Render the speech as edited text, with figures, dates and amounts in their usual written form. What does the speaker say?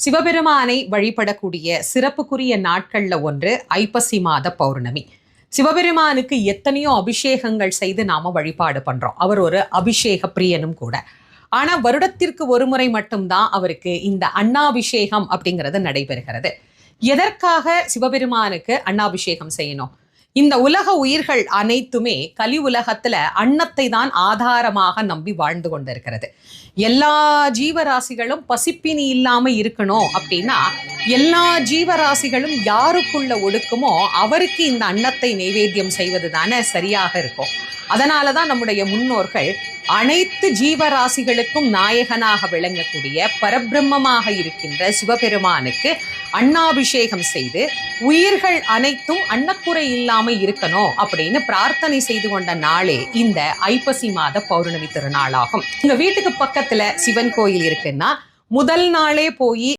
சிவபெருமானை வழிபடக்கூடிய சிறப்புக்குரிய நாட்கள்ல ஒன்று ஐப்பசி மாத பௌர்ணமி. சிவபெருமானுக்கு எத்தனையோ அபிஷேகங்கள் செய்து நாம வழிபாடு பண்றோம். அவர் ஒரு அபிஷேக பிரியனும் கூட. ஆனா வருடத்திற்கு ஒரு முறை மட்டும்தான் அவருக்கு இந்த அன்னாபிஷேகம் அப்படிங்கிறது நடைபெறுகிறது. எதற்காக சிவபெருமானுக்கு அன்னாபிஷேகம் செய்யணும்? இந்த உலக உயிர்கள் அனைத்துமே கலி உலகத்துல அன்னத்தை தான் ஆதாரமாக நம்பி வாழ்ந்து கொண்டிருக்கிறது. எல்லா ஜீவராசிகளும் பசிப்பினி இல்லாம இருக்கணும் அப்படின்னா எல்லா ஜீவராசிகளும் யாருக்குள்ள ஒடுக்குமோ அவருக்கு இந்த அன்னத்தை நைவேத்தியம் செய்வது தானே சரியாக இருக்கும். அதனாலதான் நம்முடைய முன்னோர்கள் அனைத்து ஜீவராசிகளுக்கும் நாயகனாக விளங்கக்கூடிய பரபிரம்மமாக இருக்கின்ற சிவபெருமானுக்கு அன்னாபிஷேகம் செய்து உயிர்கள் அனைத்தும் அன்னக்குறை இல்லாம இருக்கணும் அப்படின்னு பிரார்த்தனை செய்து கொண்ட நாளே இந்த ஐப்பசி மாத பௌர்ணமி திருநாளாகும். உங்க வீட்டுக்கு பக்கத்துல சிவன் கோயில் இருக்குன்னா முதல் நாளே போய்